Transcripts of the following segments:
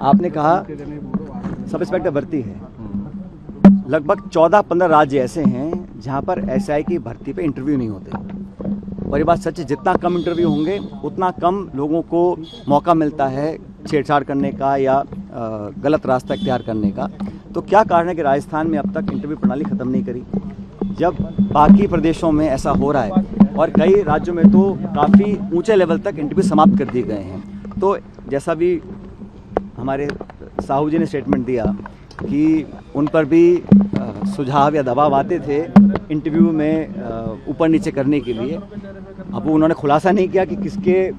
आपने कहा sub inspector भर्ती है। लगभग 14-15 राज्य ऐसे हैं जहां पर एसआई की भर्ती पे इंटरव्यू नहीं होते। और ये बात सच है, जितना कम इंटरव्यू होंगे उतना कम लोगों को मौका मिलता है छेड़छाड़ करने का या गलत रास्ता इख्तियार करने का। तो क्या कारण है कि राजस्थान में अब तक इंटरव्यू प्रणाली ख़त्म नहीं करी, जब बाकी प्रदेशों में ऐसा हो रहा है और कई राज्यों में तो काफ़ी ऊंचे लेवल तक इंटरव्यू समाप्त कर दिए गए हैं। तो जैसा भी हमारे साहू जी ने स्टेटमेंट दिया कि उन पर भी सुझाव या दबाव आते थे इंटरव्यू में ऊपर नीचे करने के लिए। अब उन्होंने खुलासा नहीं किया कि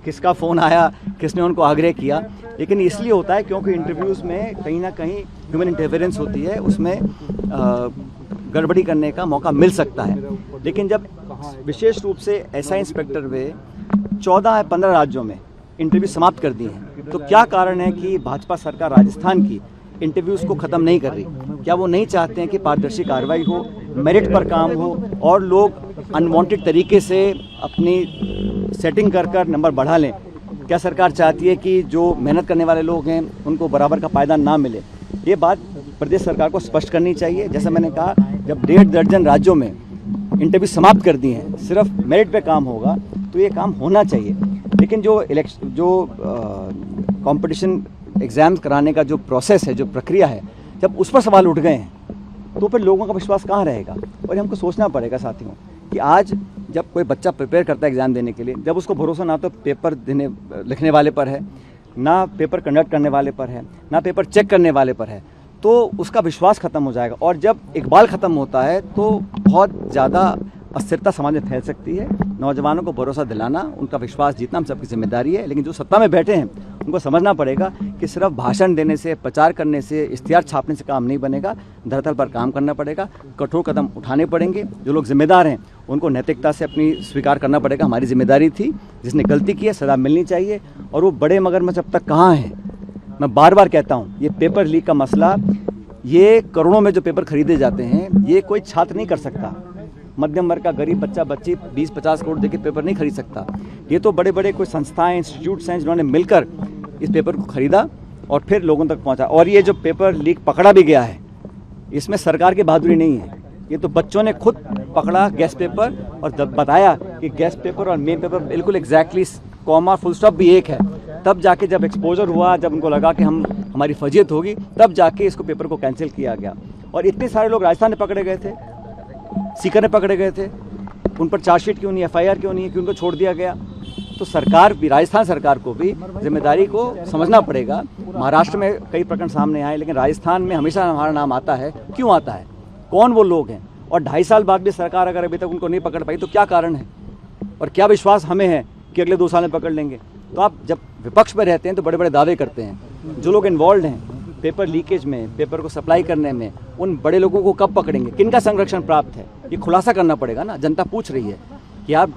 किसका फ़ोन आया, किसने उनको आग्रह किया, लेकिन इसलिए होता है क्योंकि इंटरव्यूज़ में कहीं ना कहीं ह्यूमन इंटरफेरेंस होती है, उसमें गड़बड़ी करने का मौका मिल सकता है। लेकिन जब विशेष रूप से एसआई इंस्पेक्टर वे 14 या 15 राज्यों में इंटरव्यू समाप्त कर दिए हैं, तो क्या कारण है कि भाजपा सरकार राजस्थान की इंटरव्यूज़ को ख़त्म नहीं कर रही? क्या वो नहीं चाहते हैं कि पारदर्शी कार्रवाई हो, मेरिट पर काम हो और लोग अनवांटेड तरीके से अपनी सेटिंग कर नंबर बढ़ा लें? क्या सरकार चाहती है कि जो मेहनत करने वाले लोग हैं उनको बराबर का पायदान ना मिले? ये बात प्रदेश सरकार को स्पष्ट करनी चाहिए। जैसा मैंने कहा, जब 1.5 दर्जन राज्यों में इंटरव्यू समाप्त कर दिए हैं, सिर्फ मेरिट पे काम होगा तो ये काम होना चाहिए। लेकिन जो कंपटीशन एग्ज़ाम्स कराने का जो प्रोसेस है, जो प्रक्रिया है, जब उस पर सवाल उठ गए हैं तो फिर लोगों का विश्वास कहाँ रहेगा? और हमको सोचना पड़ेगा साथियों कि आज जब कोई बच्चा प्रिपेयर करता है एग्ज़ाम देने के लिए, जब उसको भरोसा ना तो पेपर लिखने वाले पर है, ना पेपर कंडक्ट करने वाले पर है, ना पेपर चेक करने वाले पर है, तो उसका विश्वास ख़त्म हो जाएगा। और जब इकबाल ख़त्म होता है तो बहुत ज़्यादा अस्थिरता समाज में फैल सकती है। नौजवानों को भरोसा दिलाना, उनका विश्वास जीतना हम सबकी जिम्मेदारी है। लेकिन जो सत्ता में बैठे हैं उनको समझना पड़ेगा कि सिर्फ भाषण देने से, प्रचार करने से, इश्तिहार छापने से काम नहीं बनेगा। धरातल पर काम करना पड़ेगा, कठोर कदम उठाने पड़ेंगे। जो लोग जिम्मेदार हैं उनको नैतिकता से अपनी स्वीकार करना पड़ेगा। हमारी जिम्मेदारी थी, जिसने गलती की है सजा मिलनी चाहिए। और वो बड़े मगरमच्छ अब तक कहाँ हैं? मैं बार बार कहता हूँ, ये पेपर लीक का मसला, ये करोड़ों में जो पेपर खरीदे जाते हैं, ये कोई छात्र नहीं कर सकता। मध्यम वर्ग का गरीब बच्चा बच्ची 20-50 करोड़ देके पेपर नहीं खरीद सकता। ये तो बड़े बड़े कोई संस्थाएं, इंस्टीट्यूट्स हैं जिन्होंने मिलकर इस पेपर को खरीदा और फिर लोगों तक पहुंचा। और ये जो पेपर लीक पकड़ा भी गया है, इसमें सरकार की बहादुरी नहीं है, ये तो बच्चों ने खुद पकड़ा गैस पेपर और बताया कि गैस पेपर और मेन पेपर बिल्कुल एग्जैक्टली कॉमा फुल स्टॉप भी एक है। तब जाके जब एक्सपोजर हुआ, जब उनको लगा कि हमारी फजीयत होगी, तब जाके इसको पेपर को कैंसिल किया गया। और इतने सारे लोग राजस्थान में पकड़े गए थे, सीकर में पकड़े गए थे, उन पर चार्जशीट क्यों नहीं, एफआईआर क्यों नहीं है, क्यों उनको छोड़ दिया गया? तो सरकार भी, राजस्थान सरकार को भी जिम्मेदारी को समझना पड़ेगा। महाराष्ट्र में कई प्रकरण सामने आए, लेकिन राजस्थान में हमेशा हमारा नाम आता है। क्यों आता है? कौन वो लोग हैं? और 2.5 साल बाद भी सरकार अगर अभी तक उनको नहीं पकड़ पाई तो क्या कारण है? और क्या विश्वास हमें है कि अगले 2 साल में पकड़ लेंगे? तो आप जब विपक्ष में रहते हैं तो बड़े बड़े दावे करते हैं। जो लोग इन्वॉल्व हैं पेपर लीकेज में, पेपर को सप्लाई करने में, उन बड़े लोगों को कब पकड़ेंगे? किनका संरक्षण प्राप्त है? ये खुलासा करना पड़ेगा ना। जनता पूछ रही है कि आप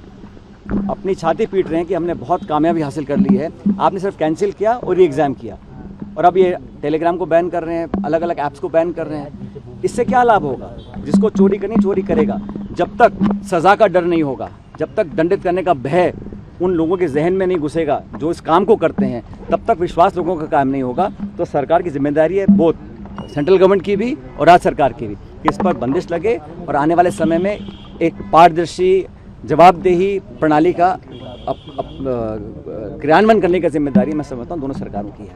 अपनी छाती पीट रहे हैं कि हमने बहुत कामयाबी हासिल कर ली है, आपने सिर्फ कैंसिल किया और ये एग्ज़ाम किया, और अब ये टेलीग्राम को बैन कर रहे हैं, अलग अलग ऐप्स को बैन कर रहे हैं। इससे क्या लाभ होगा? जिसको चोरी करनी चोरी करेगा। जब तक सज़ा का डर नहीं होगा, जब तक दंडित करने का भय उन लोगों के जहन में नहीं घुसेगा जो इस काम को करते हैं, तब तक विश्वास लोगों का कायम नहीं होगा। तो सरकार की जिम्मेदारी है, बोथ सेंट्रल गवर्नमेंट की भी और राज्य सरकार की भी, कि इस पर बंदिश लगे और आने वाले समय में एक पारदर्शी जवाबदेही प्रणाली का क्रियान्वयन करने की जिम्मेदारी मैं समझता हूँ दोनों सरकारों की है।